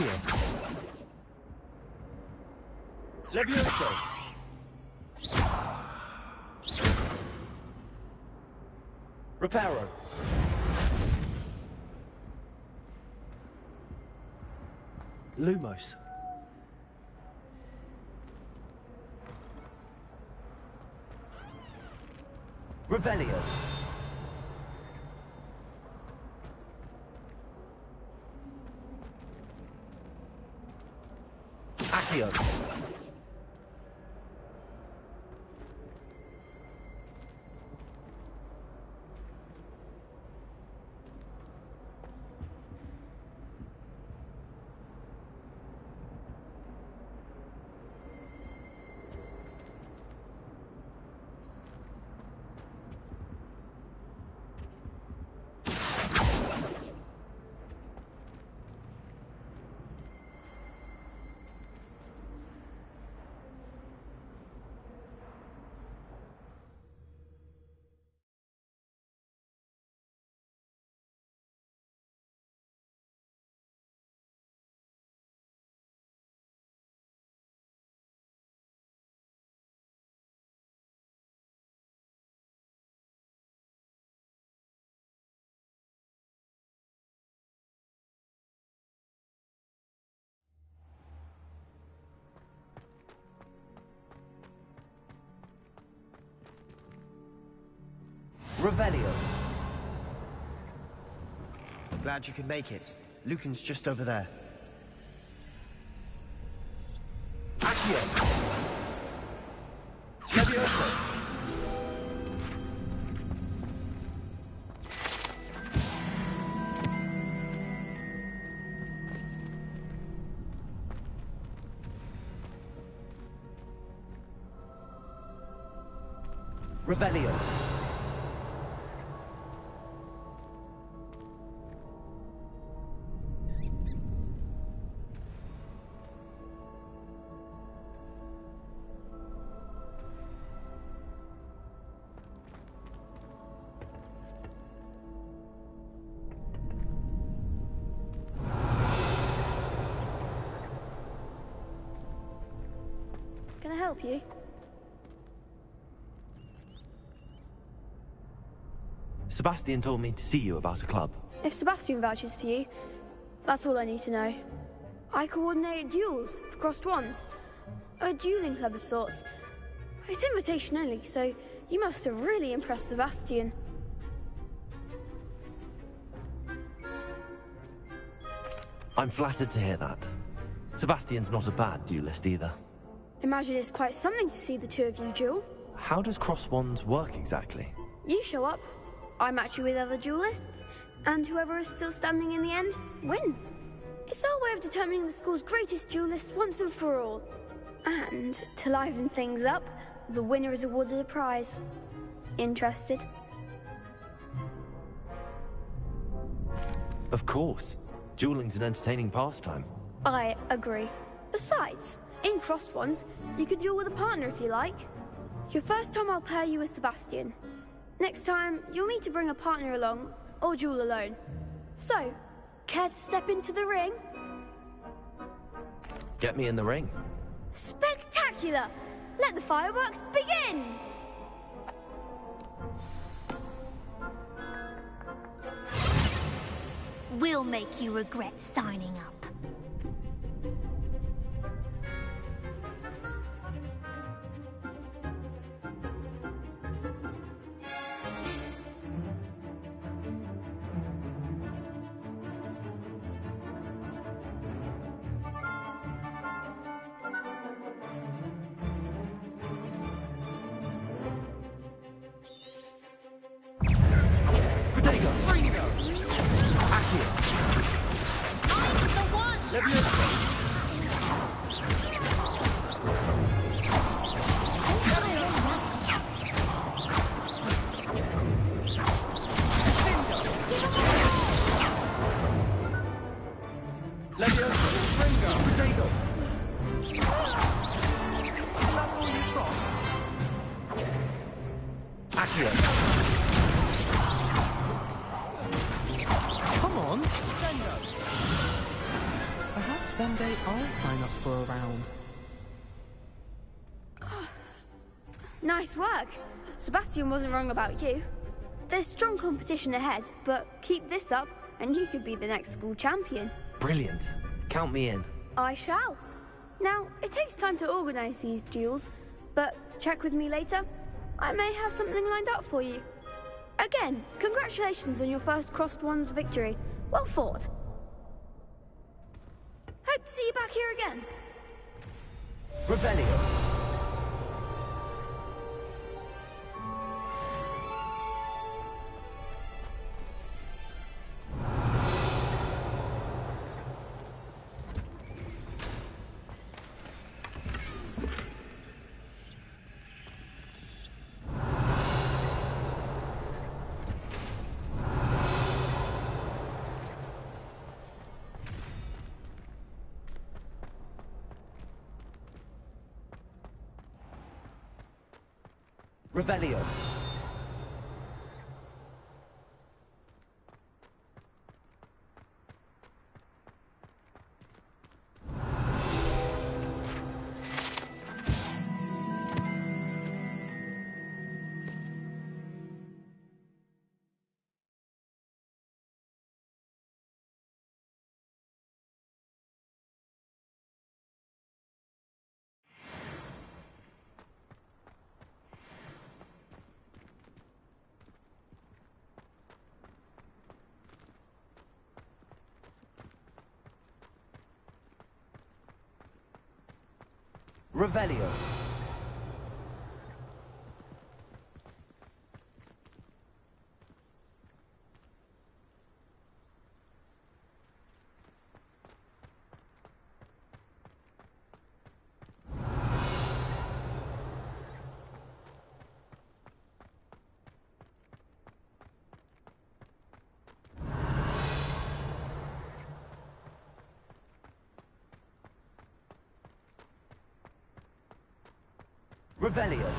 Accio. Levioso. Reparo. Lumos. Revelio. Accio. Revelio. Glad you could make it. Lucan's just over there. Accio. Levioso. Revelio. Can I help you? Sebastian told me to see you about a club. If Sebastian vouches for you, that's all I need to know. I coordinate duels for crossed ones. A dueling club of sorts. It's invitation only, so you must have really impressed Sebastian. I'm flattered to hear that. Sebastian's not a bad duelist either. Imagine it's quite something to see the two of you duel. How does cross wands work exactly? You show up, I match you with other duelists, and whoever is still standing in the end wins. It's our way of determining the school's greatest duelist once and for all. And to liven things up, the winner is awarded a prize. Interested? Of course. Dueling's an entertaining pastime. I agree. Besides, in crossed ones, you could duel with a partner if you like. Your first time I'll pair you with Sebastian. Next time, you'll need to bring a partner along, or duel alone. So, care to step into the ring? Get me in the ring. Spectacular! Let the fireworks begin! We'll make you regret signing up. Perhaps one day I'll sign up for a round. Nice work. Sebastian wasn't wrong about you. There's strong competition ahead, but keep this up and you could be the next school champion. Brilliant. Count me in. I shall. Now, it takes time to organise these duels, but check with me later. I may have something lined up for you. Again, congratulations on your first Crossed Ones victory. Well fought. Hope to see you back here again. Revelio. Revelio. Revelio. Revelio.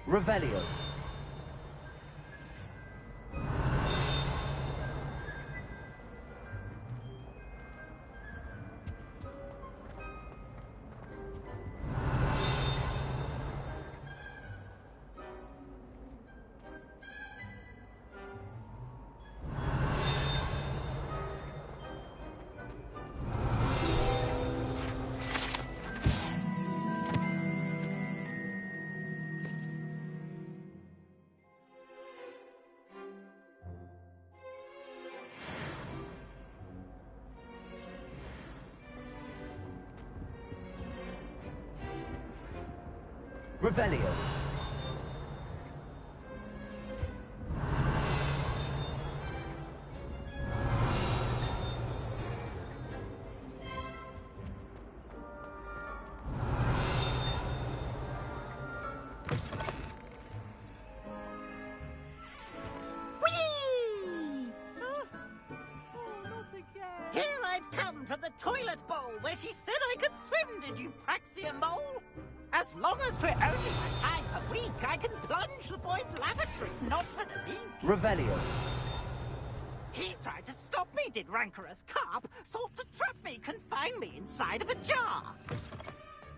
Revelio. Revelio. Here I've come from the toilet bowl where she said I could swim, did you praxia mole? As long as we're only for time per week, I can plunge the boy's lavatory, not for the week. Revelio. He tried to stop me, did rancorous carp, sought to trap me, confine me inside of a jar.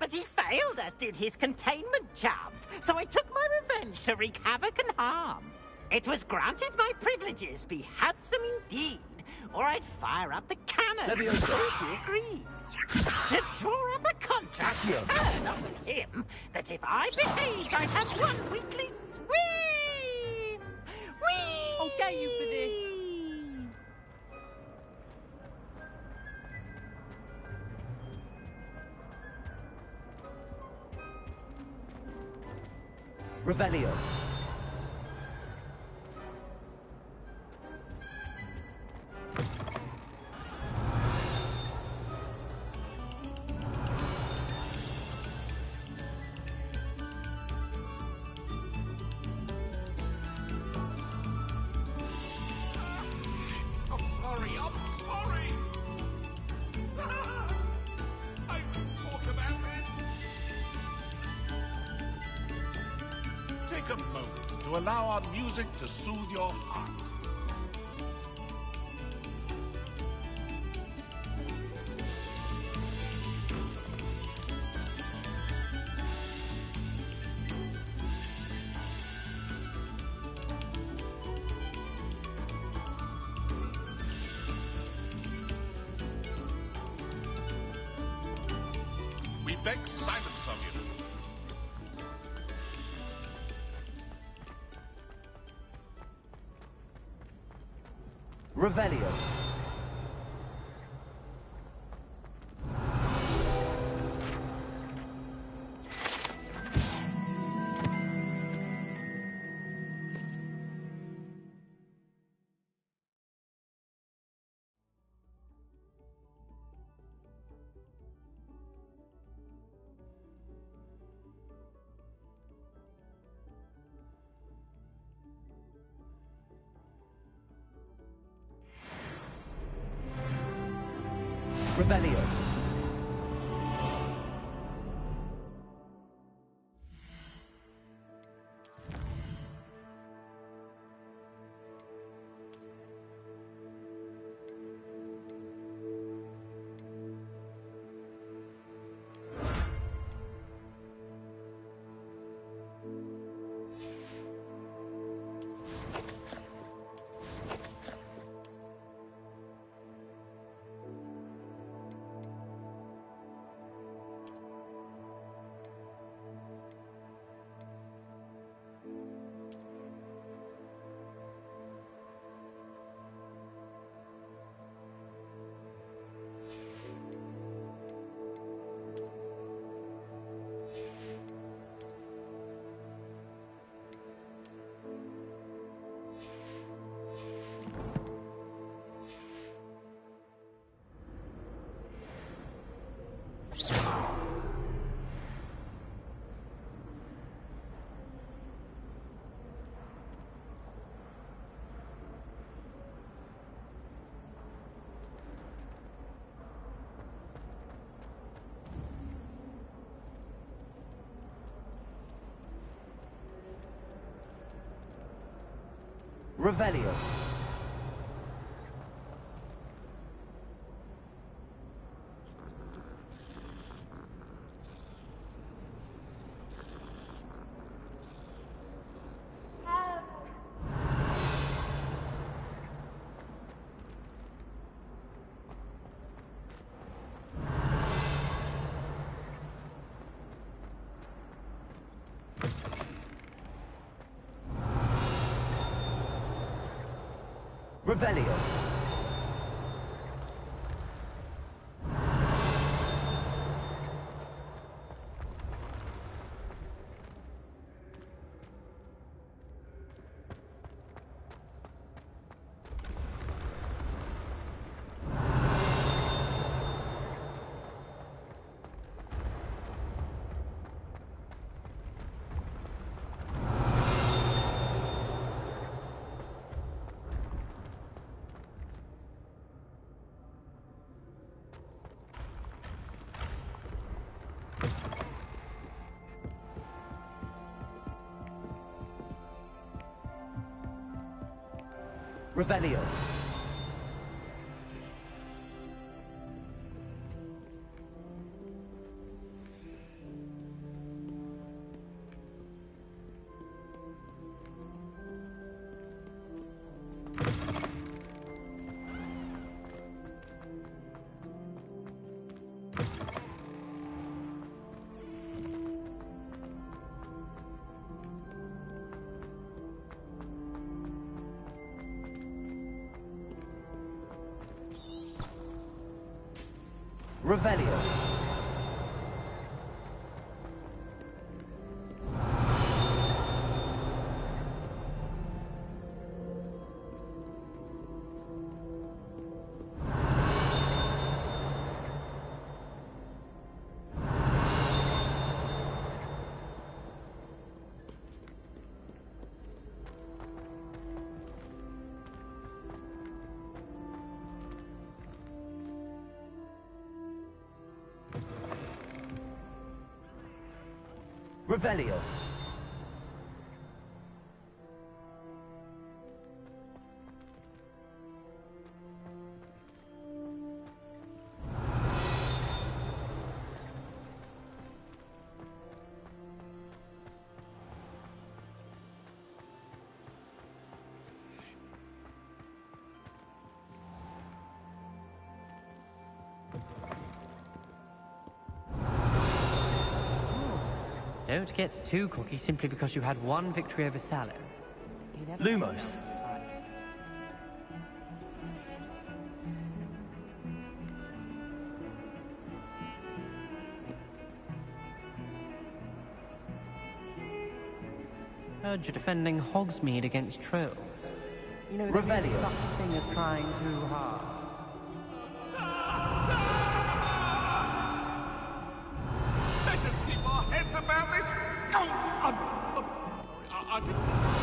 But he failed, as did his containment charms, so I took my revenge to wreak havoc and harm. It was granted my privileges be handsome indeed, or I'd fire up the cannon. So she agreed to draw up a contract, not with him, that if I behaved, I'd have one weekly swim. Whee! I'll get you for this. Revelio. I'm sorry. I won't talk about this. Take a moment to allow our music to soothe your heart. We beg silence of you. Revelio. Revelio. Revelio. Revelio. Revelio. Revelio. Revelio. Don't get too cocky simply because you had one victory over Sallow. Lumos. Heard you're defending Hogsmeade against trolls. You know, there is Revelio. such a thing as trying too hard. Let's just keep our heads about this. Oh, I didn't...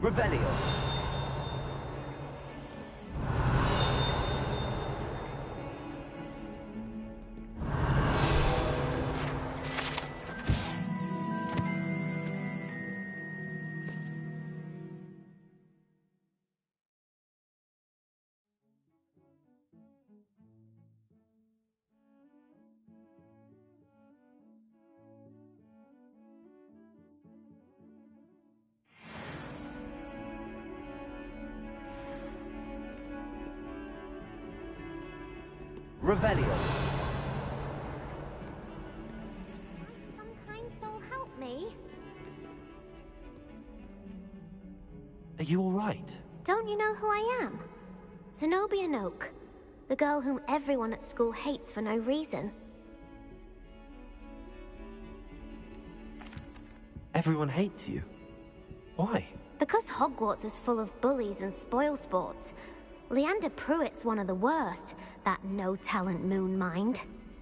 Revelio. Revelio. Some kind soul help me. Are you all right? Don't you know who I am? Zenobia Noak, the girl whom everyone at school hates for no reason. Everyone hates you. Why? Because Hogwarts is full of bullies and spoilsports. Leander Pruitt's one of the worst, that no-talent moon mind.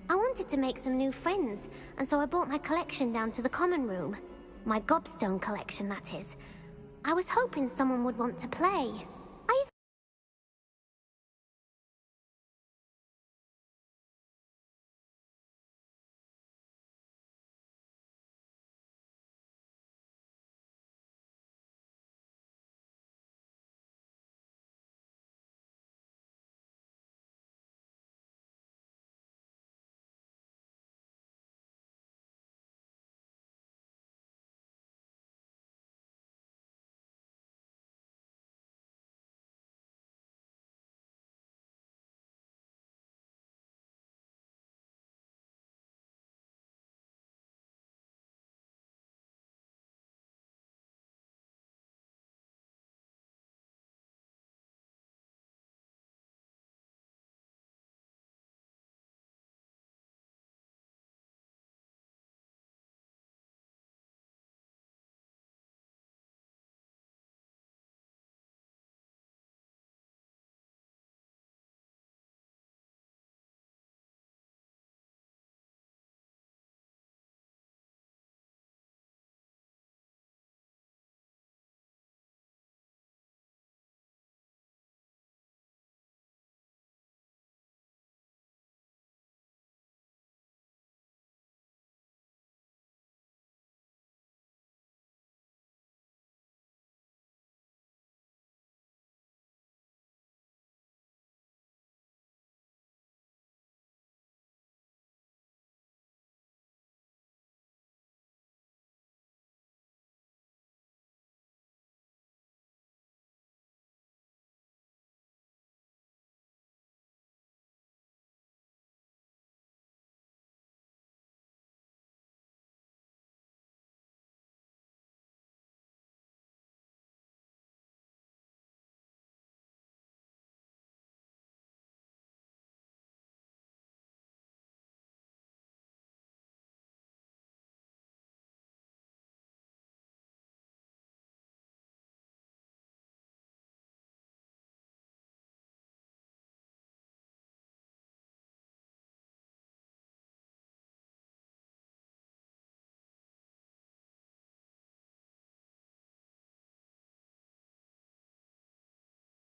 I wanted to make some new friends, and so I brought my collection down to the common room. My gobstone collection, that is. I was hoping someone would want to play.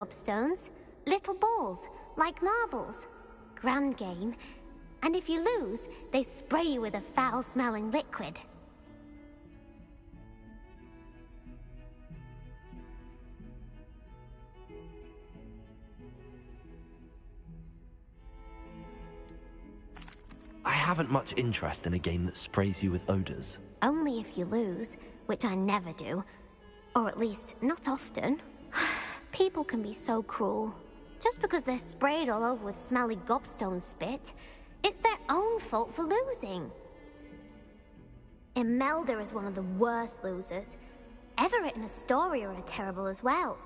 Gobstones, little balls, like marbles. Grand game. And if you lose, they spray you with a foul-smelling liquid. I haven't much interest in a game that sprays you with odors. Only if you lose, which I never do. Or at least, not often. People can be so cruel. Just because they're sprayed all over with smelly gobstone spit, it's their own fault for losing. Imelda is one of the worst losers. Everett and Astoria are terrible as well.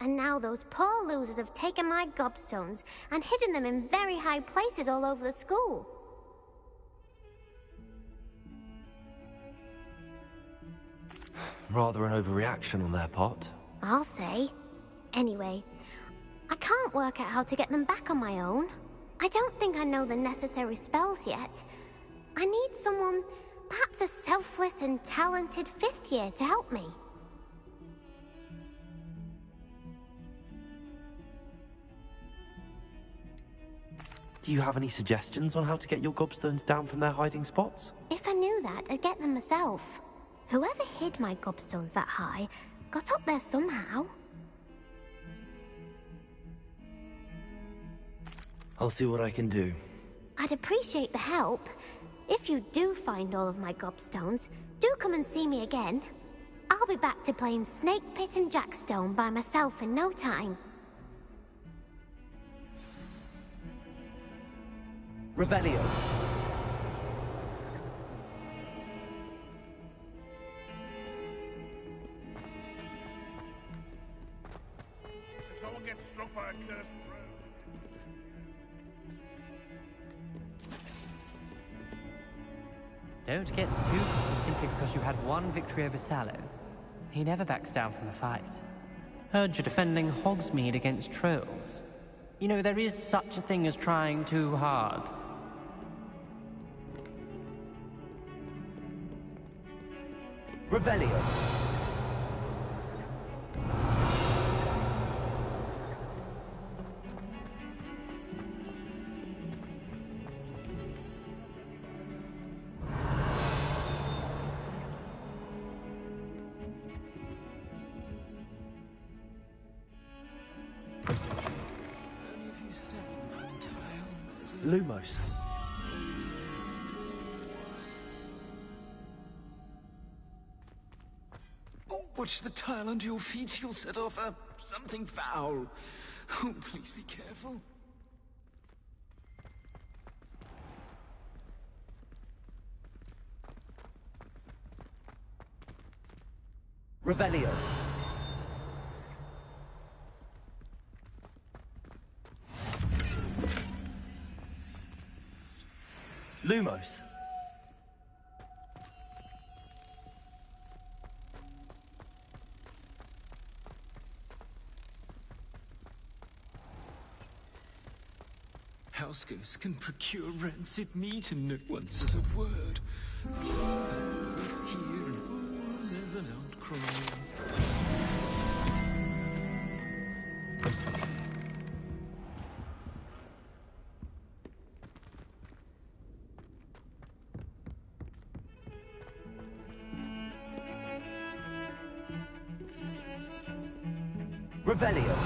And now those poor losers have taken my gobstones and hidden them in very high places all over the school. Rather an overreaction on their part. I'll say. Anyway, I can't work out how to get them back on my own. I don't think I know the necessary spells yet. I need someone, perhaps a selfless and talented 5th year to help me. Do you have any suggestions on how to get your gobstones down from their hiding spots? If I knew that, I'd get them myself. Whoever hid my gobstones that high got up there somehow. I'll see what I can do. I'd appreciate the help. If you do find all of my gobstones, do come and see me again. I'll be back to playing Snake Pit and Jackstone by myself in no time. Revelio. If someone gets struck by a cursed bird. Don't get too cocky simply because you had one victory over Sallow. He never backs down from a fight. Heard you're defending Hogsmeade against trolls. You know, there is such a thing as trying too hard. Revelio. Lumos. Oh, watch the tile under your feet. You'll set off something foul. Oh, please be careful. Revelio. Lumos. House ghosts can procure rancid meat and no one says a word. Here and there's an outcry. Revelio.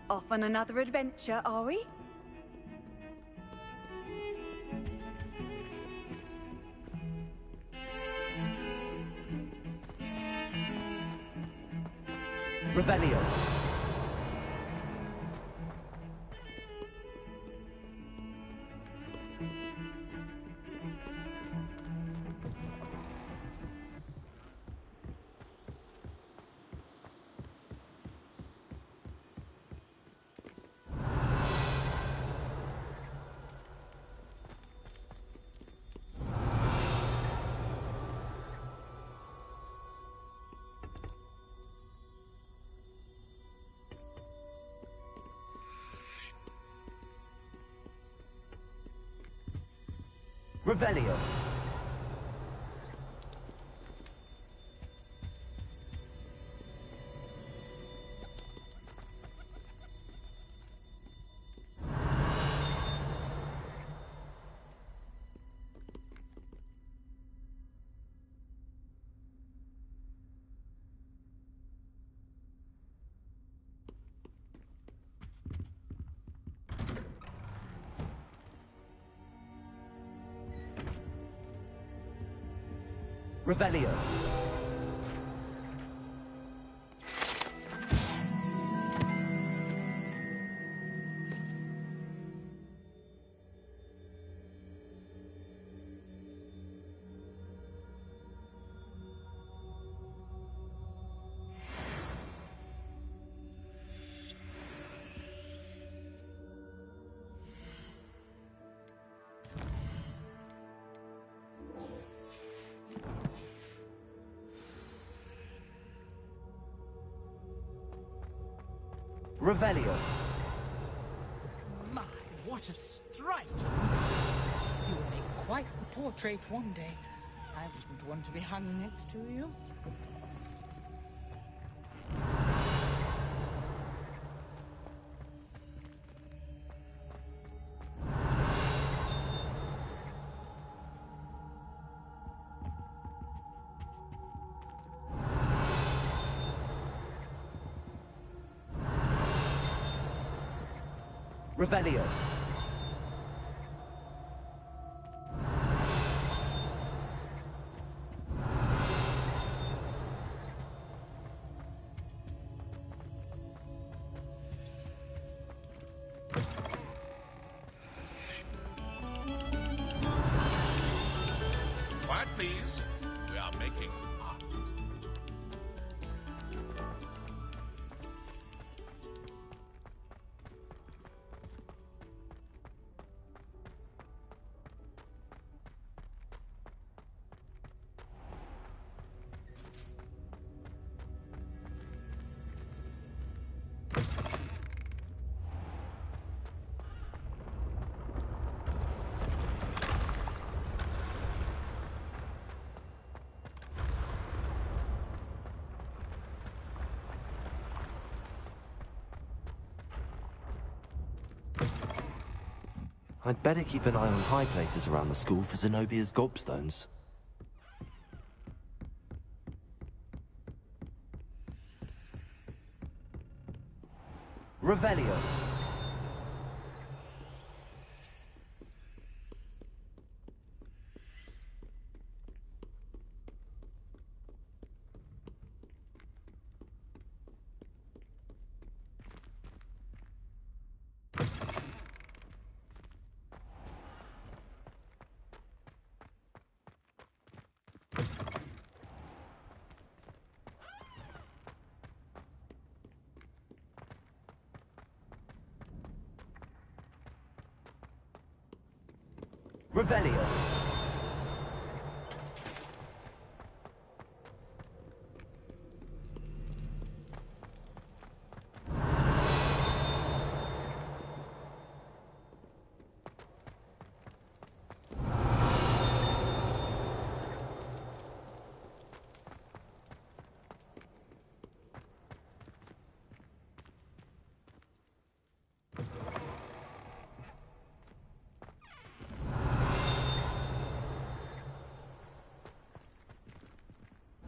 Off on another adventure, are we? Revelio. Revelio. Revelio. Revelio. My, what a strike! You will make quite the portrait one day. I wouldn't want to be hung next to you. Revelio. Quiet, please. We are making art. I'd better keep an eye on high places around the school for Zenobia's gobstones. Revelio. Revelio.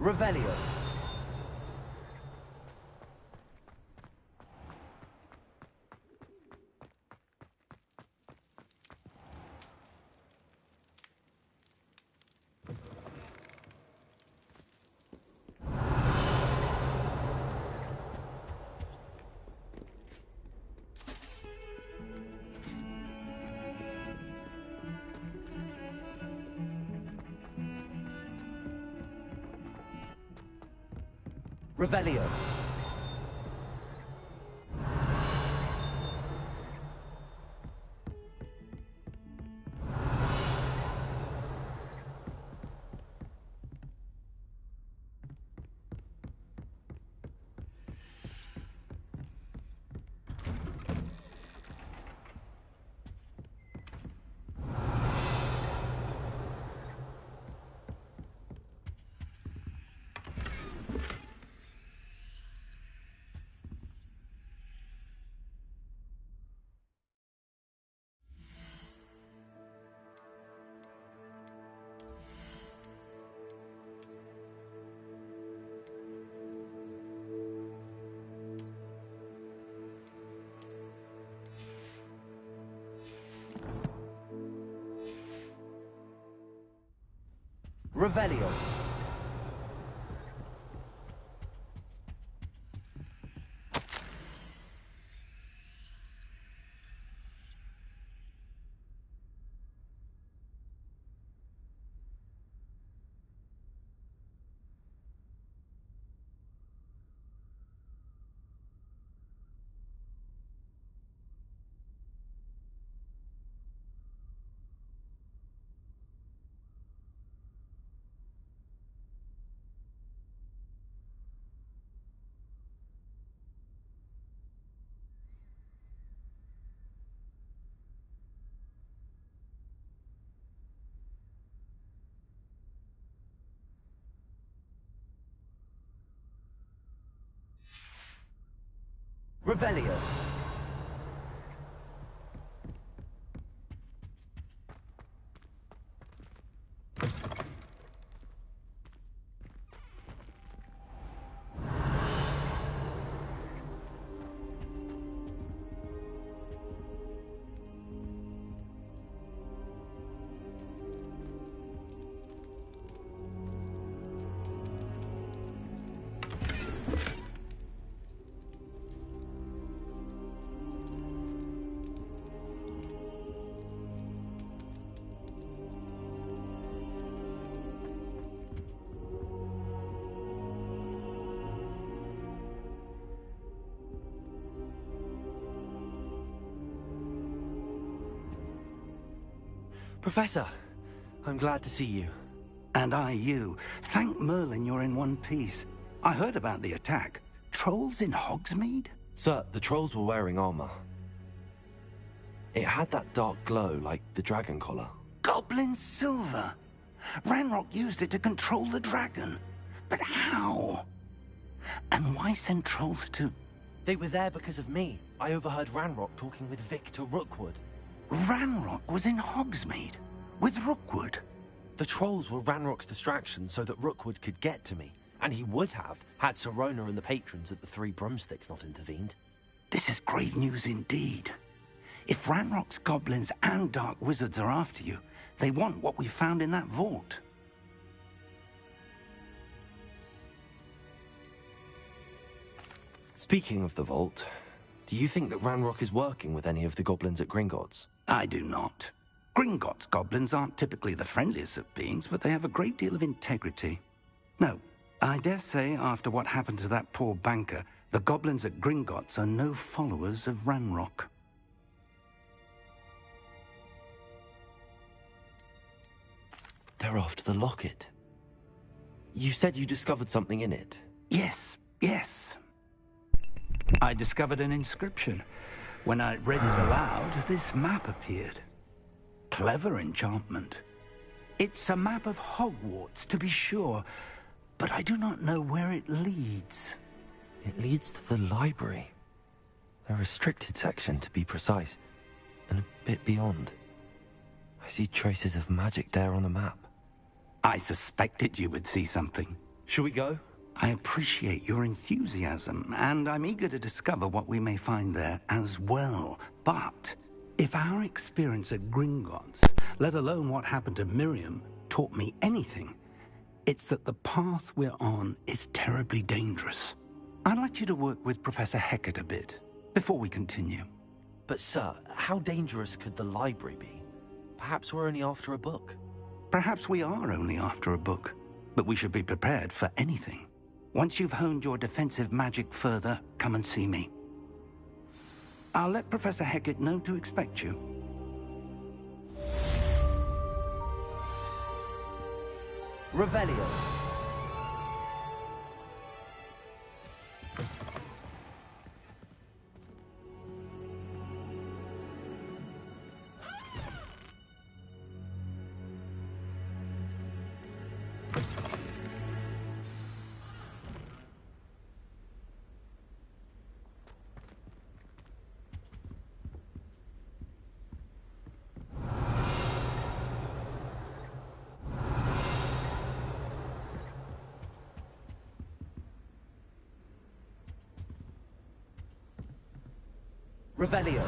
Revelio. Revelio. Revelio. Revelio. Professor, I'm glad to see you. And I you. Thank Merlin you're in one piece. I heard about the attack. Trolls in Hogsmeade? Sir, the trolls were wearing armor. It had that dark glow like the dragon collar. Goblin silver. Ranrock used it to control the dragon. But how? And why send trolls to... They were there because of me. I overheard Ranrock talking with Victor Rookwood. Ranrock was in Hogsmeade? With Rookwood? The trolls were Ranrock's distraction so that Rookwood could get to me. And he would have, had Sirona and the patrons at the Three Broomsticks not intervened. This is grave news indeed. If Ranrock's goblins and dark wizards are after you, they want what we found in that vault. Speaking of the vault, do you think that Ranrock is working with any of the goblins at Gringotts? I do not. Gringotts goblins aren't typically the friendliest of beings, but they have a great deal of integrity. No, I dare say after what happened to that poor banker, the goblins at Gringotts are no followers of Ranrock. They're after the locket. You said you discovered something in it. Yes, yes. I discovered an inscription. When I read it aloud, this map appeared. Clever enchantment. It's a map of Hogwarts, to be sure, but I do not know where it leads. It leads to the library. A restricted section, to be precise, and a bit beyond. I see traces of magic there on the map. I suspected you would see something. Shall we go? I appreciate your enthusiasm, and I'm eager to discover what we may find there as well. But if our experience at Gringotts, let alone what happened to Miriam, taught me anything, it's that the path we're on is terribly dangerous. I'd like you to work with Professor Hecat a bit, before we continue. But sir, how dangerous could the library be? Perhaps we're only after a book. Perhaps we are only after a book, but we should be prepared for anything. Once you've honed your defensive magic further, come and see me. I'll let Professor Hecat know to expect you. Revelio. Revelio.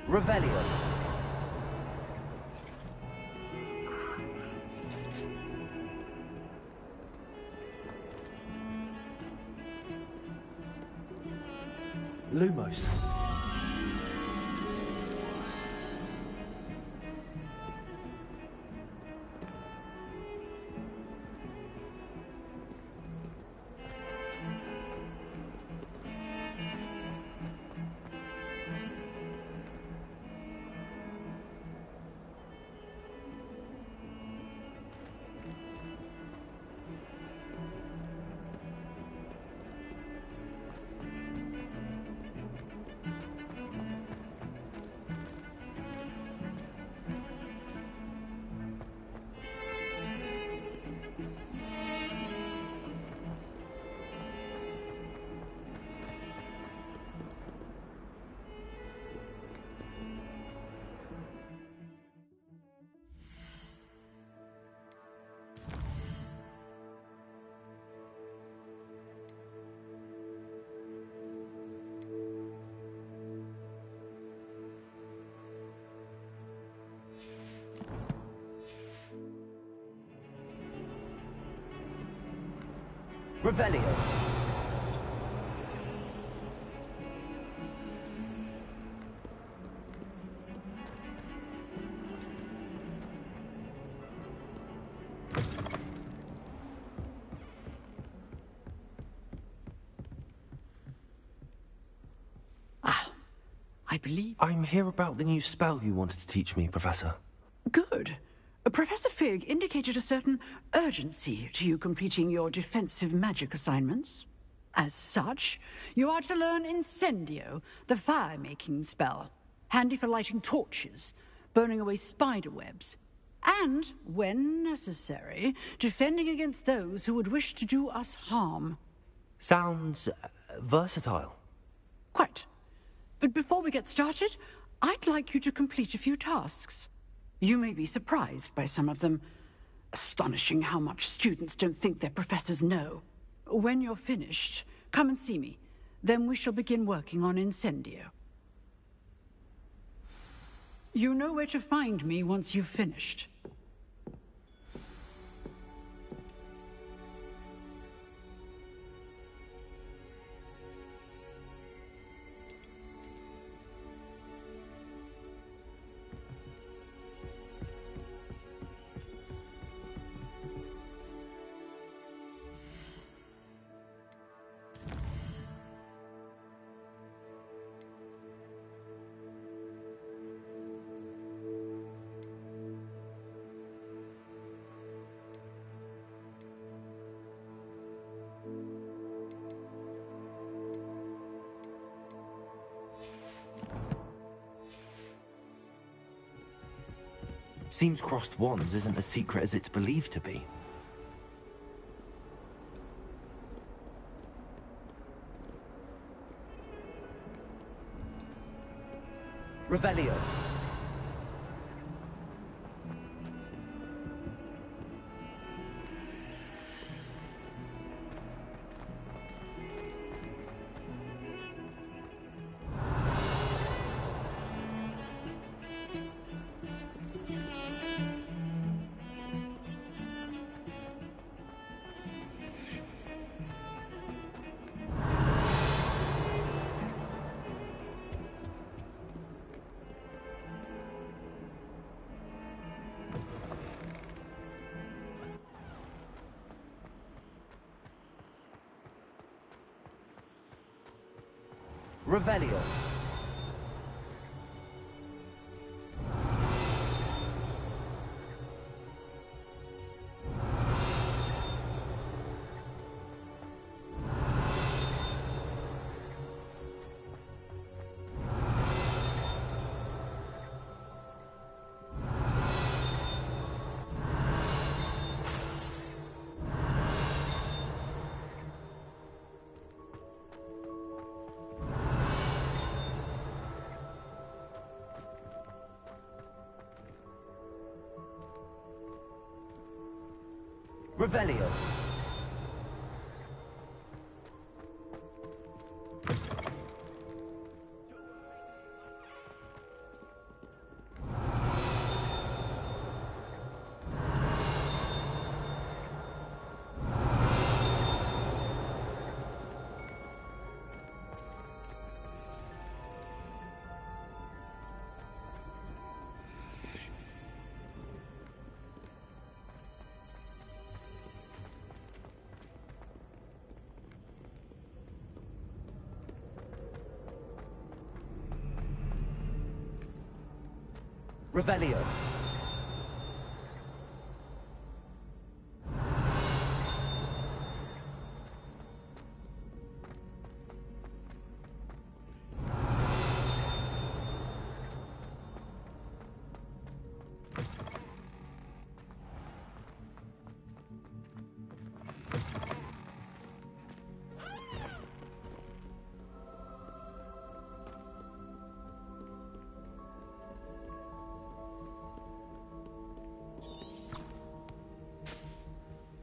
Revelio. Lumos. Revelio. I believe... I'm here about the new spell you wanted to teach me, Professor. Good. Professor Fig indicated a certain urgency to you completing your defensive magic assignments. As such, you are to learn Incendio, the fire-making spell, handy for lighting torches, burning away spider webs, and, when necessary, defending against those who would wish to do us harm. Sounds versatile. Quite. But before we get started, I'd like you to complete a few tasks. You may be surprised by some of them. Astonishing how much students don't think their professors know. When you're finished, come and see me. Then we shall begin working on Incendio. You know where to find me once you've finished. Seems crossed wands isn't as secret as it's believed to be. Revelio. Revelio. Revelio. Revelio.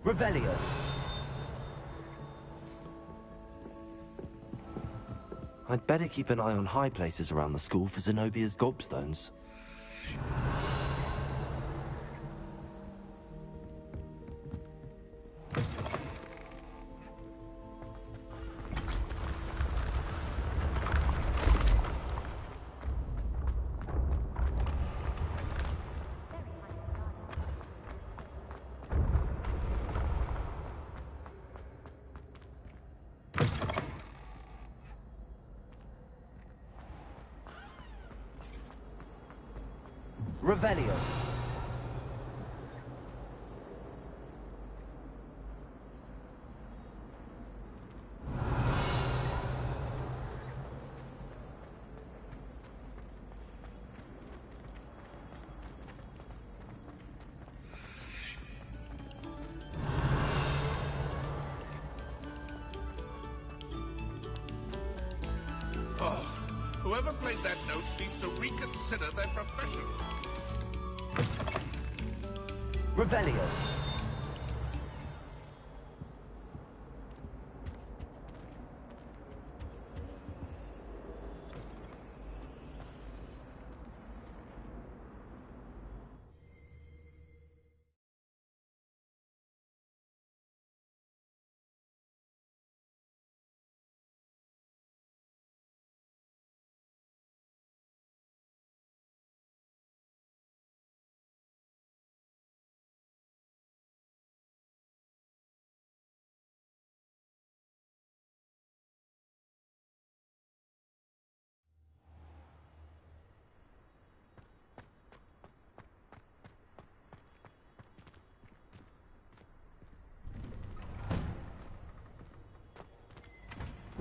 Revelio. I'd better keep an eye on high places around the school for Zenobia's gobstones. Revelio. Oh, whoever played that note needs to reconsider their profession. Revelio.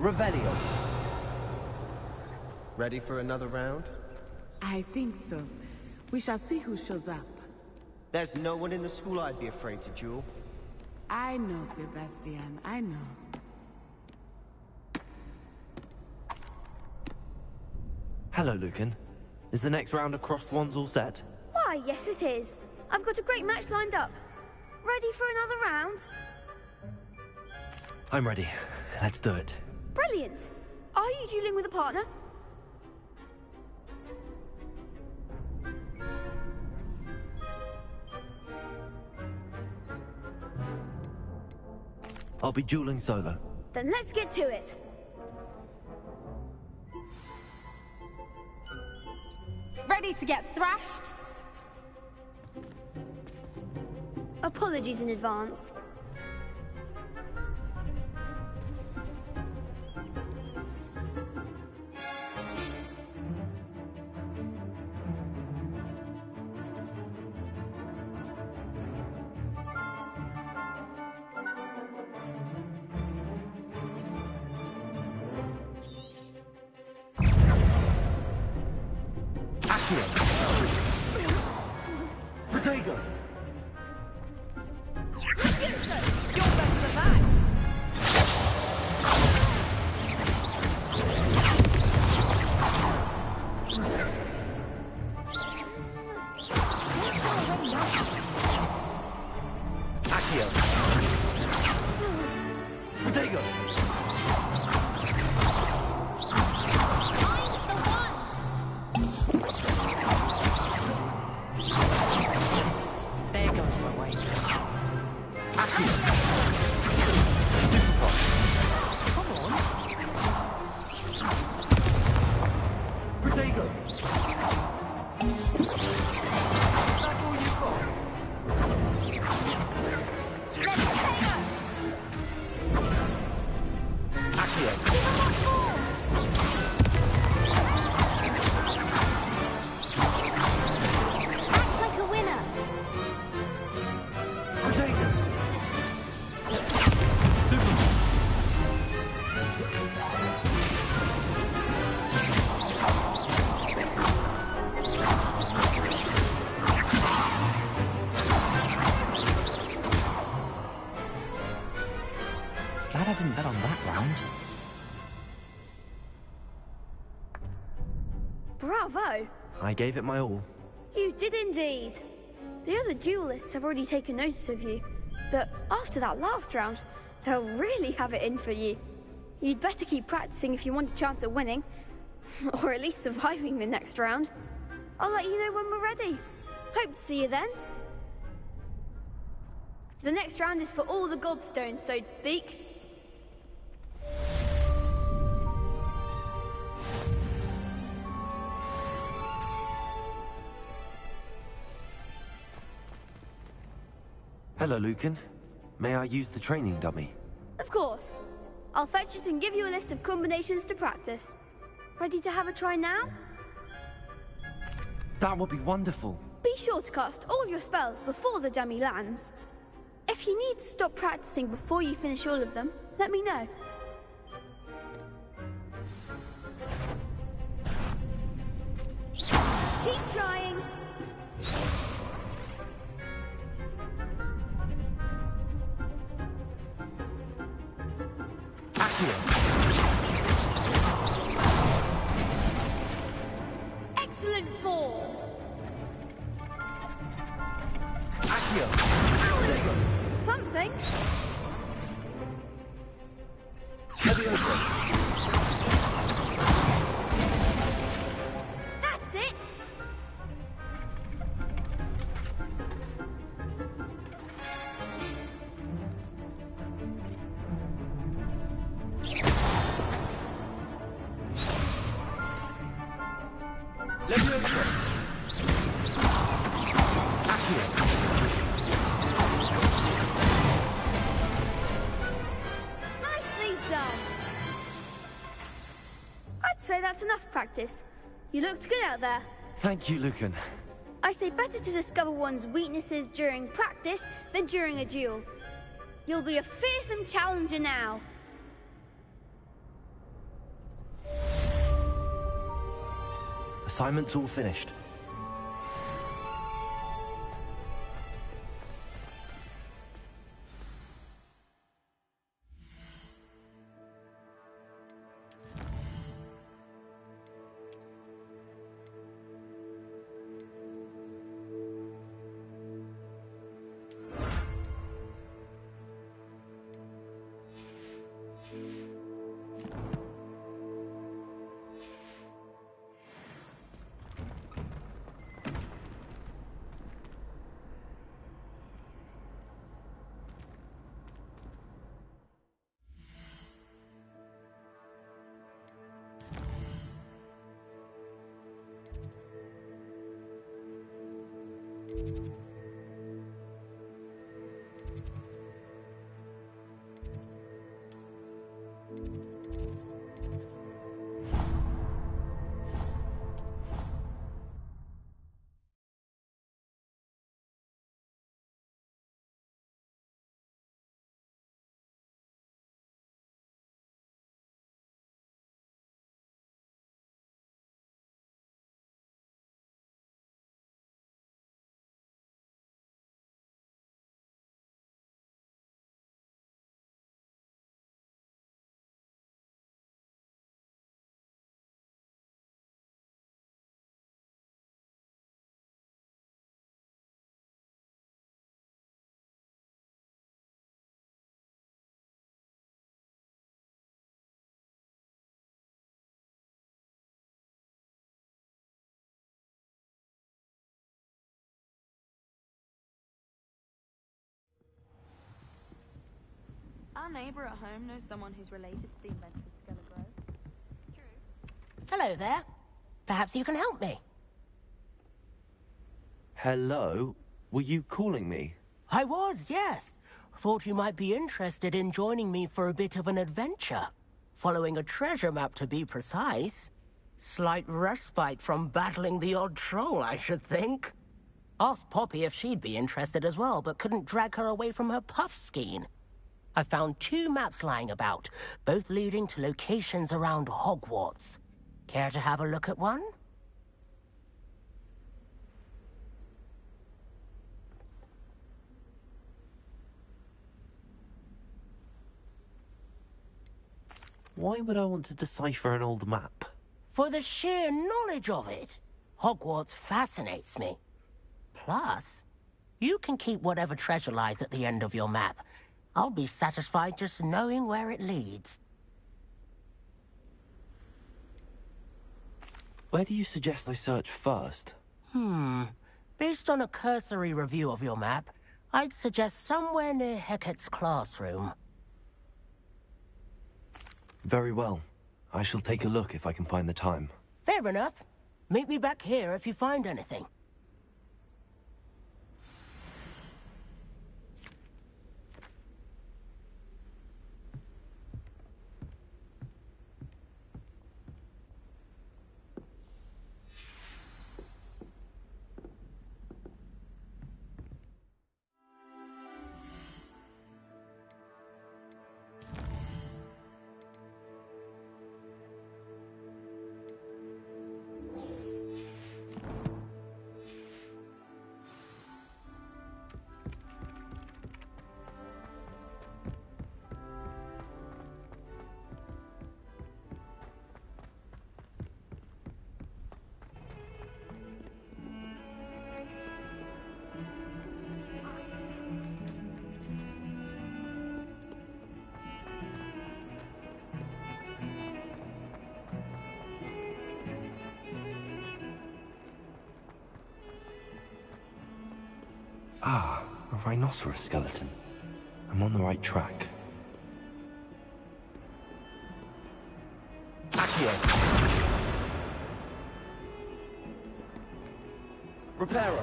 Revelio. Ready for another round? I think so. We shall see who shows up. There's no one in the school I'd be afraid to duel. I know, Sebastian, I know. Hello, Lucan. Is the next round of crossed wands all set? Why, yes it is. I've got a great match lined up. Ready for another round? I'm ready. Let's do it. Brilliant. Are you dueling with a partner? I'll be dueling solo. Then let's get to it. Ready to get thrashed? Apologies in advance. Protego! You're better than that! Accio! Protego! bravo! I gave it my all. You did indeed. The other duelists have already taken notice of you, but after that last round, they'll really have it in for you. You'd better keep practicing if you want a chance at winning, or at least surviving the next round. I'll let you know when we're ready. Hope to see you then. The next round is for all the gobstones, so to speak. Hello, Lucan. May I use the training dummy? Of course. I'll fetch it and give you a list of combinations to practice. Ready to have a try now? That would be wonderful. Be sure to cast all your spells before the dummy lands. If you need to stop practicing before you finish all of them, let me know. Keep trying. Excellent form. Something. That's it. Nicely done. I'd say that's enough practice. You looked good out there. Thank you, Lucan. I say better to discover one's weaknesses during practice than during a duel. You'll be a fearsome challenger now. Assignment's all finished. Our neighbour at home knows someone who's related to the inventor of Skeleton. Hello there. Perhaps you can help me. Hello? Were you calling me? I was, yes. Thought you might be interested in joining me for a bit of an adventure. Following a treasure map, to be precise. Slight respite from battling the odd troll, I should think. Asked Poppy if she'd be interested as well, but couldn't drag her away from her puff skein. I found 2 maps lying about, both leading to locations around Hogwarts. Care to have a look at one? Why would I want to decipher an old map? for the sheer knowledge of it. Hogwarts fascinates me. Plus, you can keep whatever treasure lies at the end of your map. I'll be satisfied just knowing where it leads. Where do you suggest I search first? Based on a cursory review of your map, I'd suggest somewhere near Hecat's classroom. Very well. I shall take a look if I can find the time. Fair enough. Meet me back here if you find anything. Ah, a rhinoceros skeleton. I'm on the right track. Accio! Reparo!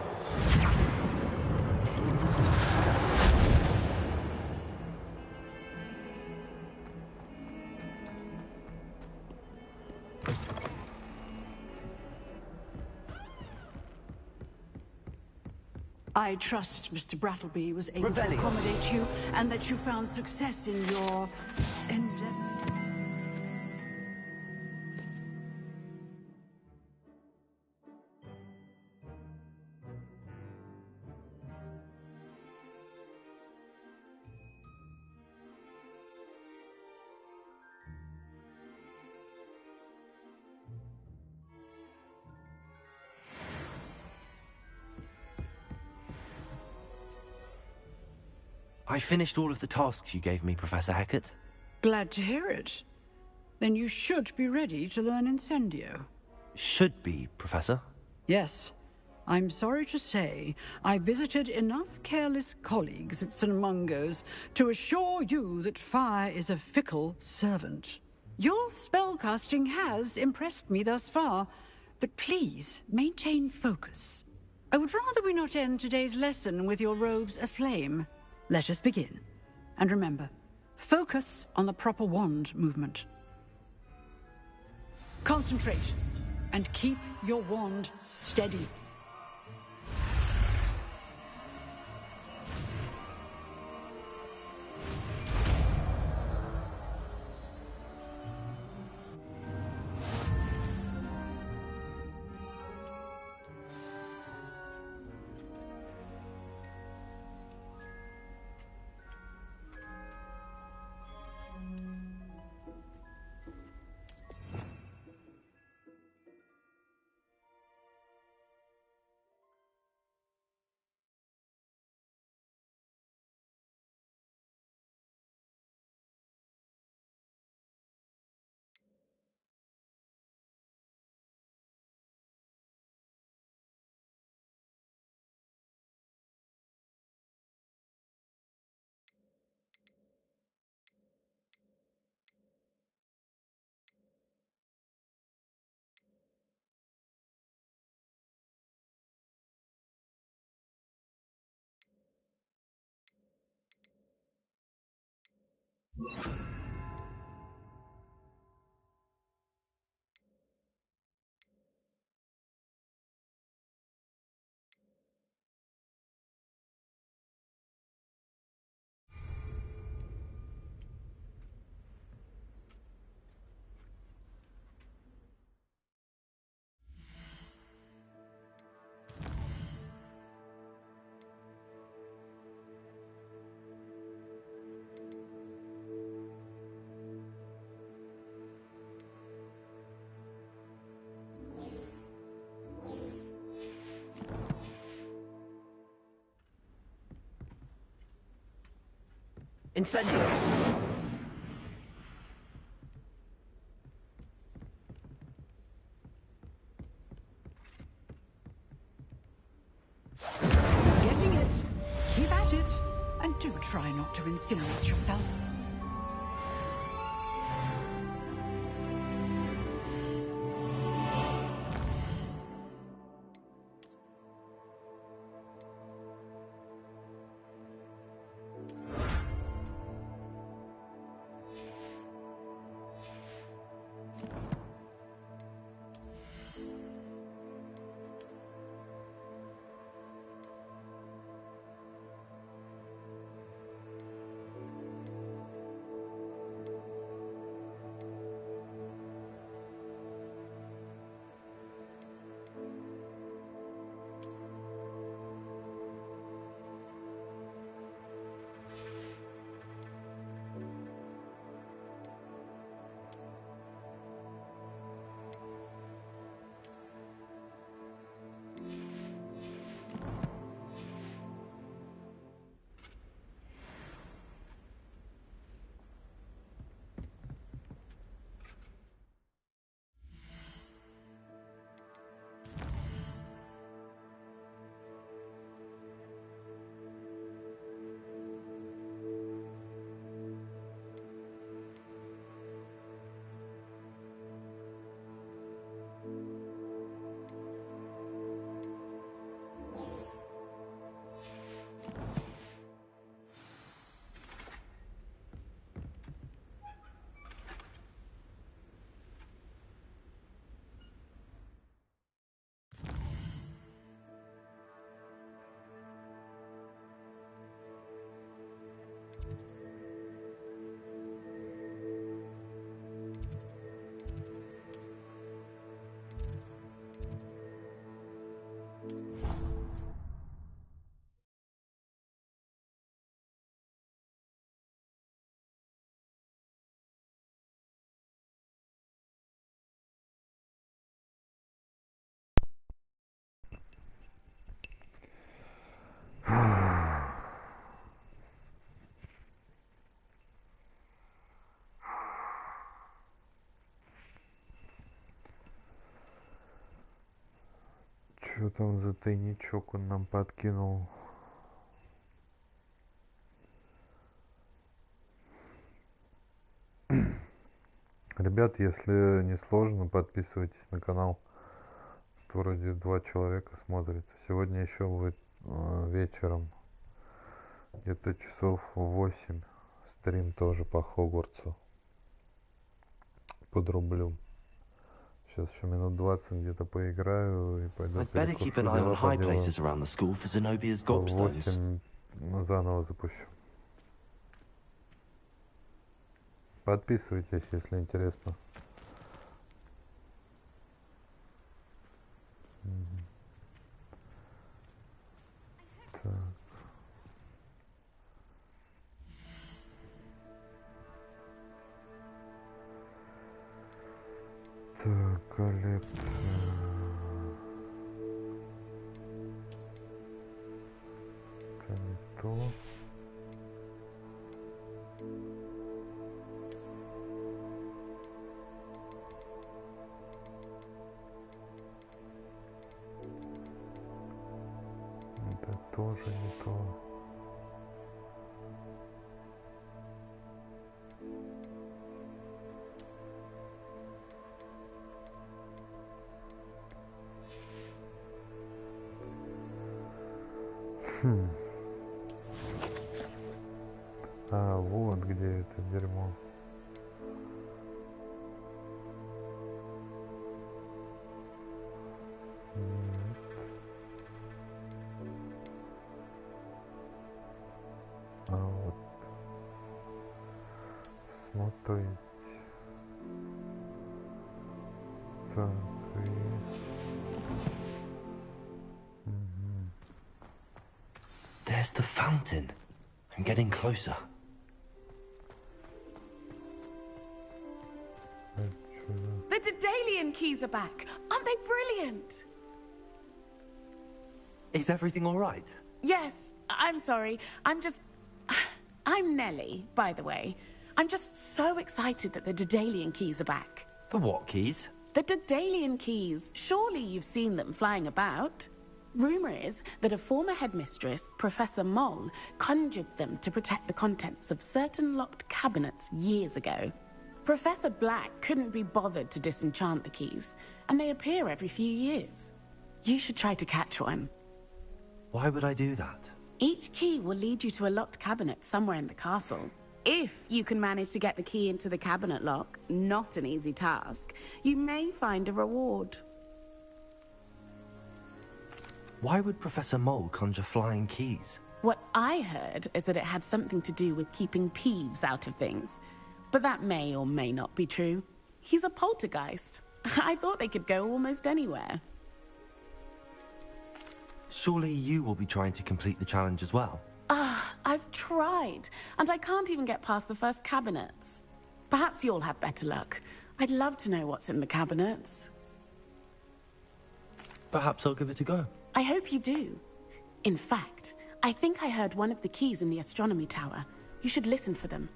I trust Mr. Brattleby was able to accommodate you and that you found success in your endeavor. I finished all of the tasks you gave me, Professor Hackett. Glad to hear it. Then you should be ready to learn Incendio. Should be, Professor. Yes. I'm sorry to say, I visited enough careless colleagues at St. Mungo's to assure you that fire is a fickle servant. Your spellcasting has impressed me thus far, but please maintain focus. I would rather we not end today's lesson with your robes aflame. Let us begin. And remember, focus on the proper wand movement. Concentrate, and keep your wand steady. Incendio. Getting it. Keep at it. And do try not to incinerate yourself. Что там за тайничок он нам подкинул? Ребят, если не сложно, подписывайтесь на канал. Тут вроде 2 человека смотрят. Сегодня еще будет вечером, где-то часов в 8, стрим тоже по Хогвартсу. Подрублю. Сейчас еще минут 20 где-то поиграю и пойду перекушу, дела поделаю. 8 заново запущу. Подписывайтесь, если интересно. Так. Так, коллекция. Это не то. Это тоже не то. А, вот где это дерьмо. Нет. А вот. Смотреть. Так, и... There's the fountain. I'm getting closer. The Daedalian keys are back. Aren't they brilliant? Is everything all right? Yes, I'm sorry. I'm I'm Nellie, by the way. I'm just so excited that the Daedalian keys are back. The what keys? The Daedalian keys. Surely you've seen them flying about. Rumour is that a former headmistress, Professor Moll, conjured them to protect the contents of certain locked cabinets years ago. Professor Black couldn't be bothered to disenchant the keys, and they appear every few years. You should try to catch one. Why would I do that? Each key will lead you to a locked cabinet somewhere in the castle. If you can manage to get the key into the cabinet lock, not an easy task, you may find a reward. Why would Professor Mole conjure flying keys? What I heard is that it had something to do with keeping Peeves out of things. But that may or may not be true. He's a poltergeist. I thought they could go almost anywhere. Surely you will be trying to complete the challenge as well? I've tried, and I can't even get past the first cabinets. Perhaps you'll have better luck. I'd love to know what's in the cabinets. Perhaps I'll give it a go. I hope you do. In fact, I think I heard one of the keys in the astronomy tower. You should listen for them.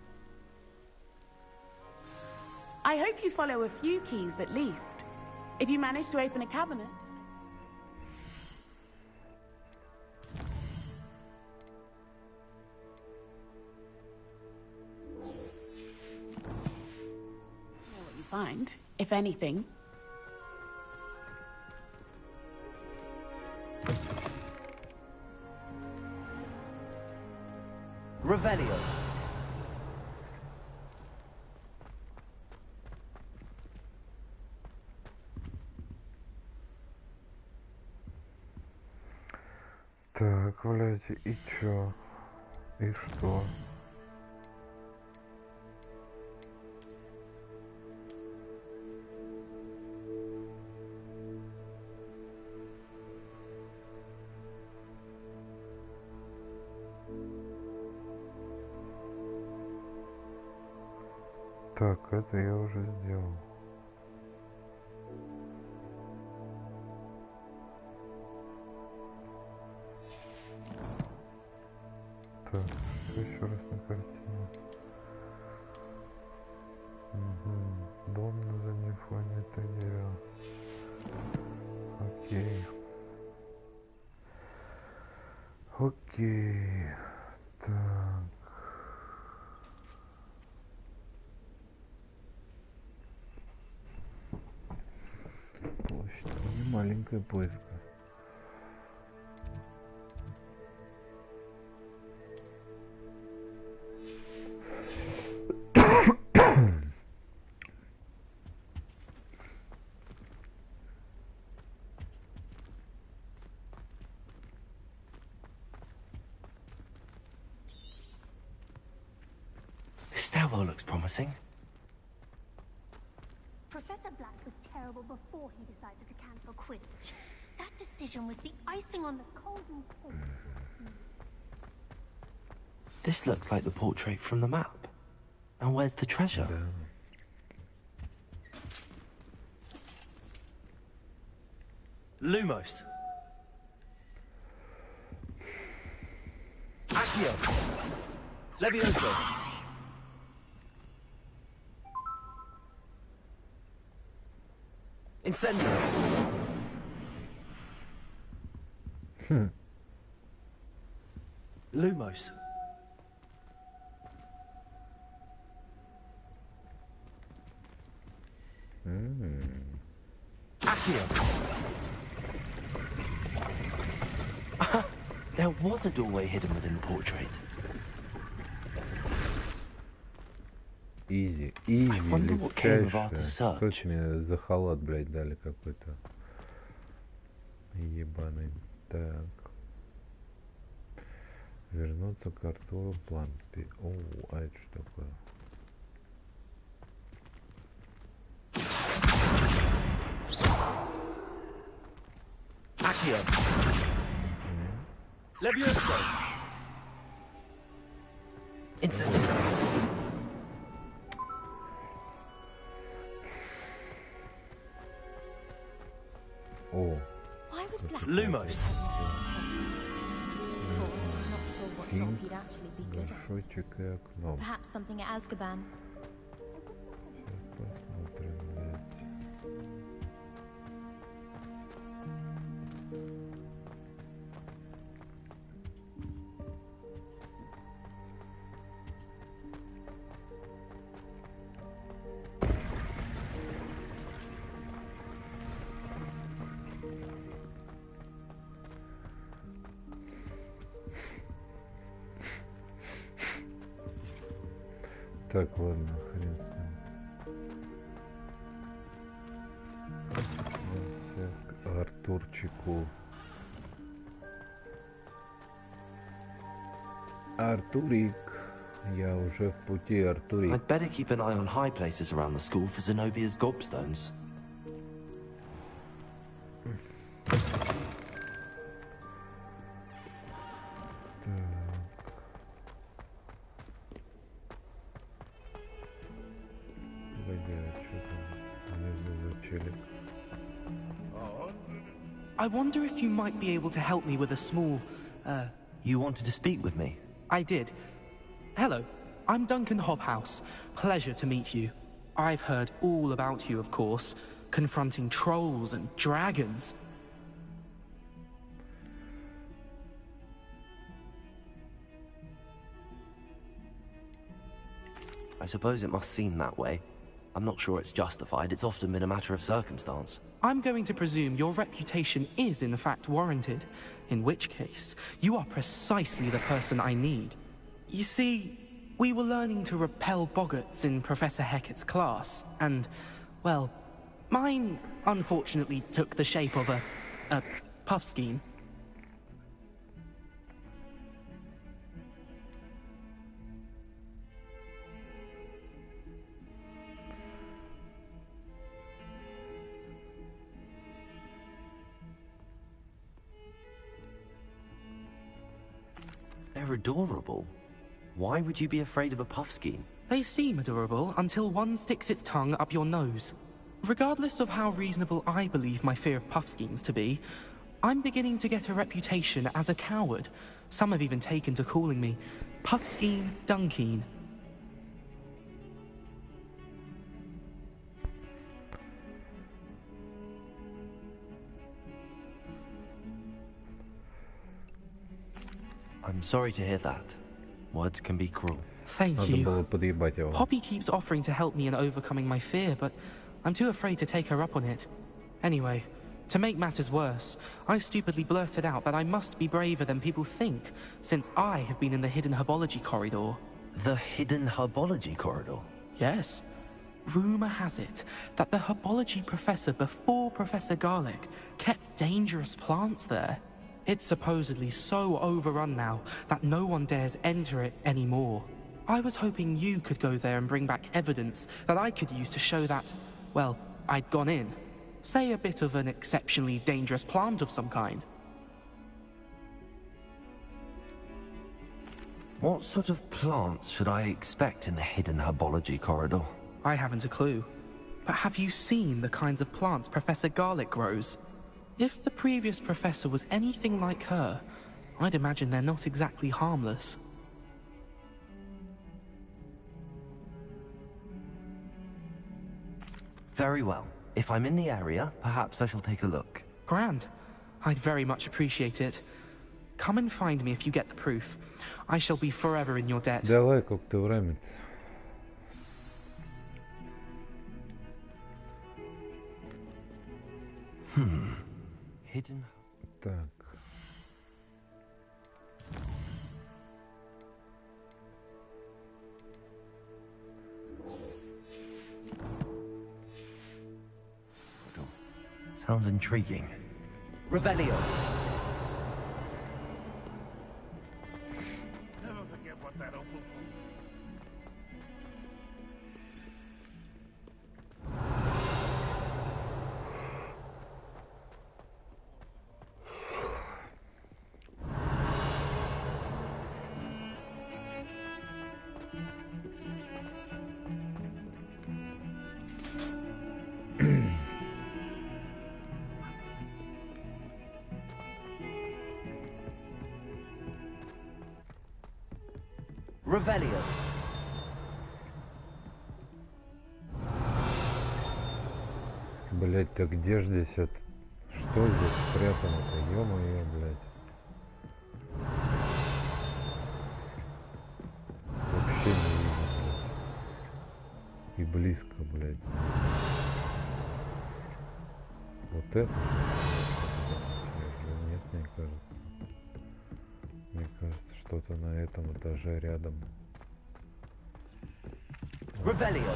I hope you follow a few keys at least. If you manage to open a cabinet... what you find, if anything. Revelio. Так, блядь, и чё? И что? Так, это я уже сделал. Так, еще раз на картину. Угу. Дом на заднем фоне, это дерево. Окей. Окей. Так. Площадь не маленькая поиска. This stairwell looks promising. Professor Black was terrible before he decided to cancel Quidditch. That decision was the icing on the golden cake. This looks like the portrait from the map. Now where's the treasure? Lumos. Accio. Levioso. Incendio. Lumos. Accio. There was a doorway hidden within the portrait. Изи, легчайшее. Хоть мне за халат, блядь, дали какой-то ебаный. Так. Вернуться к Артуру Плампи. О, а это что такое? Accio. Levioso. Incendio. О. Why would Black Lumos. sure what Pink, job he'd actually be good at. горшочек и окно. Perhaps something at Azkaban. Сейчас посмотрим, блядь. Так, ладно, хрен с ним. Вернемся к Артурчику. Артурик, я уже в пути, Артурик. I'd better keep an eye on high places around the school for Zenobia's gobstones. I wonder if you might be able to help me with a small, You wanted to speak with me? I did. Hello, I'm Duncan Hobhouse. Pleasure to meet you. I've heard all about you, of course, confronting trolls and dragons. I suppose it must seem that way. I'm not sure it's justified. It's often been a matter of circumstance. I'm going to presume your reputation is in fact warranted, in which case, you are precisely the person I need. You see, we were learning to repel boggarts in Professor Hecat's class, and, well, mine unfortunately took the shape of a puffskein. They're adorable. Why would you be afraid of a puffskein? They seem adorable until one sticks its tongue up your nose. Regardless of how reasonable I believe my fear of puffskeins to be, I'm beginning to get a reputation as a coward. Some have even taken to calling me Puffskein Dunkeen. I'm sorry to hear that. Words can be cruel. Thank you. Poppy keeps offering to help me in overcoming my fear, but I'm too afraid to take her up on it. Anyway, to make matters worse, I stupidly blurted out that I must be braver than people think, since I have been in the hidden herbology corridor. The hidden herbology corridor? Yes. Rumor has it that the herbology professor before Professor Garlic kept dangerous plants there. It's supposedly so overrun now that no one dares enter it anymore. I was hoping you could go there and bring back evidence that I could use to show that, well, I'd gone in. Say a bit of an exceptionally dangerous plant of some kind. What sort of plants should I expect in the hidden herbology corridor? I haven't a clue. But have you seen the kinds of plants Professor Garlic grows? If the previous professor was anything like her, I'd imagine they're not exactly harmless. Very well. If I'm in the area, perhaps I shall take a look. Grand. I'd very much appreciate it. Come and find me if you get the proof. I shall be forever in your debt. Давай, как ты время. Hidden. Так. Sounds intriguing. Revelio. Never forget what that awful... Revelio. Блять, так где ж здесь это? Что здесь спрятано-то? Ё-моё, блядь. Вообще не видно, блядь. И близко, блядь. Вот это? Нет, мне кажется. Мне кажется, что-то на этом этаже рядом. Revelio.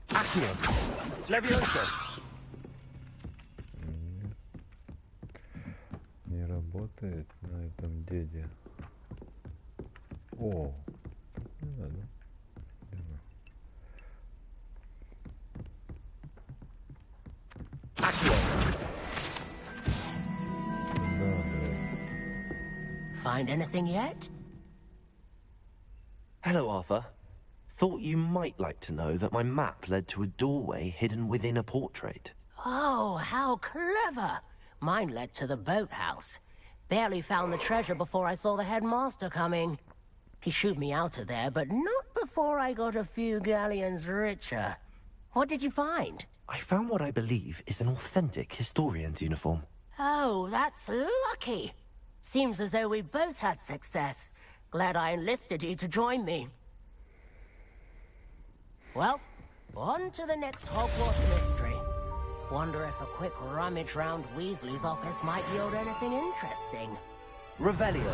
Accio. Levioso. Не работает на этом деде. О, не надо. Find anything yet? Hello, Arthur. Thought you might like to know that my map led to a doorway hidden within a portrait. Oh, how clever! Mine led to the boathouse. Barely found the treasure before I saw the headmaster coming. He shooed me out of there, but not before I got a few galleons richer. What did you find? I found what I believe is an authentic historian's uniform. Oh, that's lucky. Seems as though we both had success. Glad I enlisted you to join me. Well, on to the next Hogwarts mystery. Wonder if a quick rummage round Weasley's office might yield anything interesting. Revelio.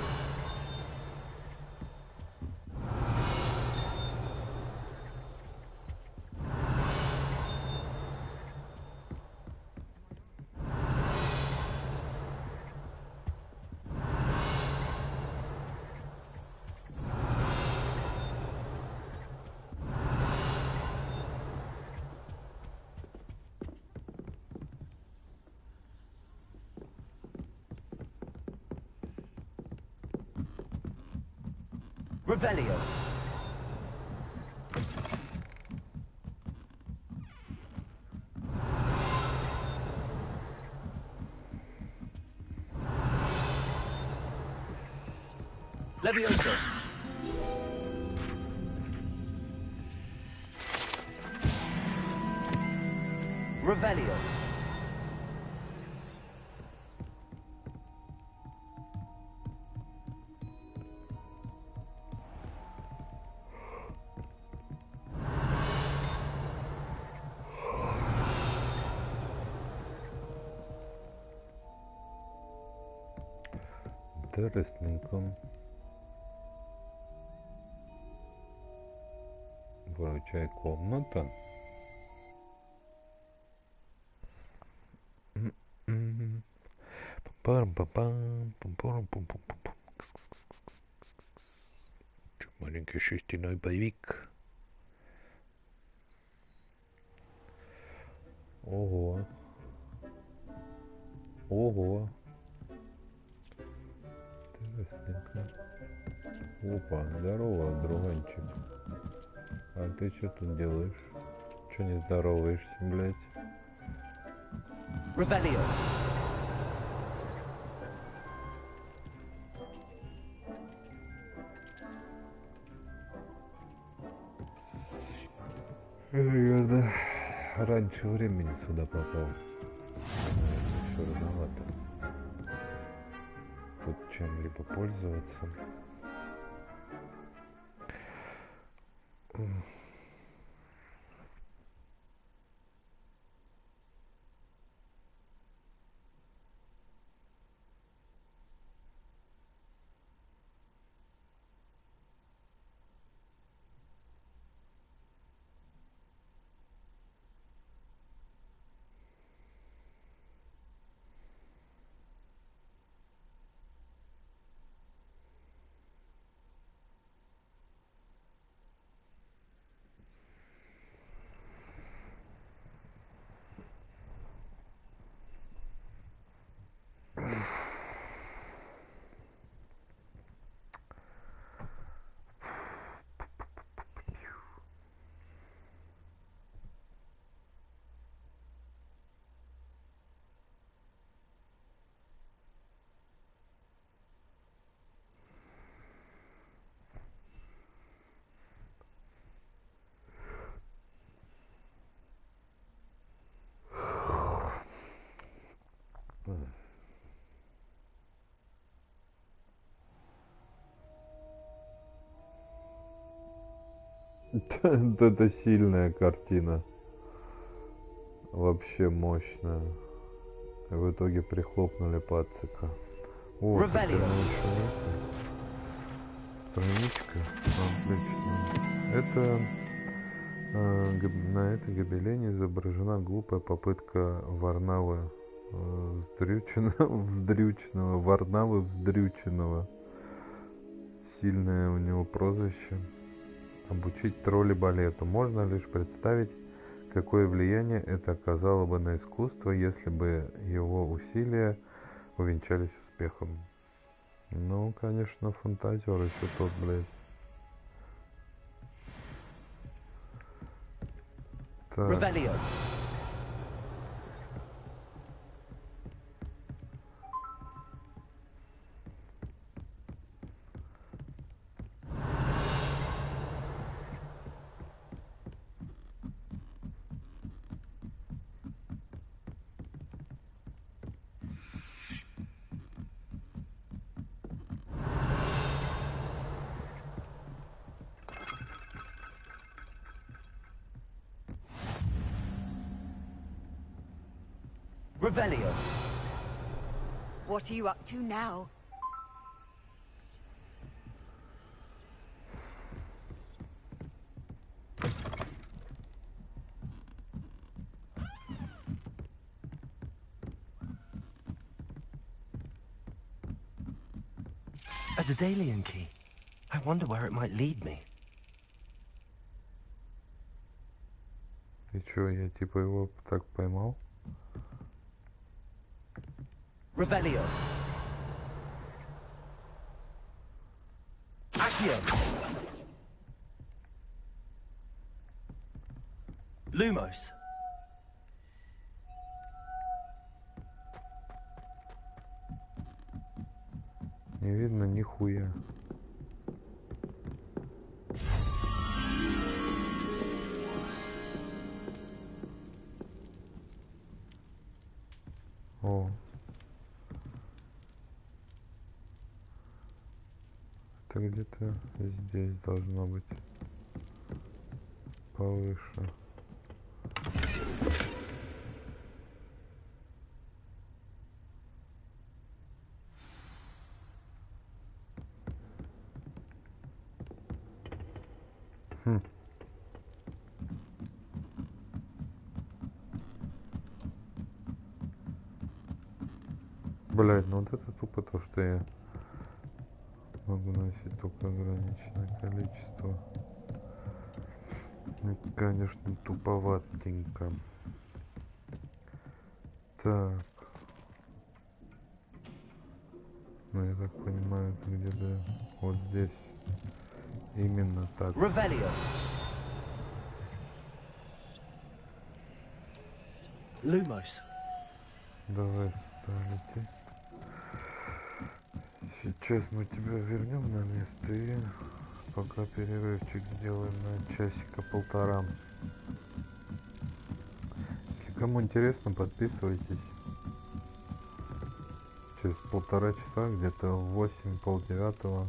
Revelio. Levioso. Revelio. Интересненько. Выручай комната. Маленький шерстяной боевик. Ого. Ого. Интересненько. Опа, здорово, друганчик. А ты что тут делаешь? Че не здороваешься, блядь? Revelio. Наверное, раньше времени сюда попал. Еще рановато. Тут чем-либо пользоваться. Это сильная картина. Вообще мощная. И в итоге прихлопнули пацика. О, страничка. Отлично. Это на этой гобелене изображена глупая попытка Варнавы Вздрюченного. Сильное у него прозвище. Обучить тролли балету. Можно лишь представить, какое влияние это оказало бы на искусство, если бы его усилия увенчались успехом. Ну, конечно, фантазер еще тот, блядь. Так. Revelio. What are you up to now? A Daedalian key. I wonder where it might lead me. И чё, я типа его так поймал? Revelio. Accio. Lumos. Не видно нихуя. О. Это где-то здесь должно быть. Повыше. Блять, ну вот это тупо то, что я могу носить только ограниченное количество. Это, конечно, туповатенько. Так. Ну, я так понимаю, это где-то вот здесь. Именно так. Revelio. Lumos. Давай сюда лети. Сейчас мы тебя вернем на место и пока перерывчик сделаем на часика-полтора. Если кому интересно, подписывайтесь. Через полтора часа, где-то в 8, полдевятого,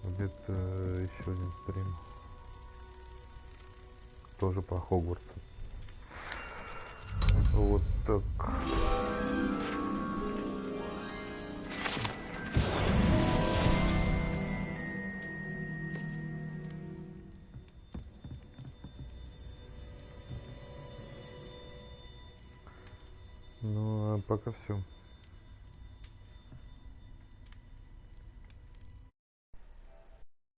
будет еще один стрим. Тоже по Хогвартсу. Вот так. Ну, а пока все.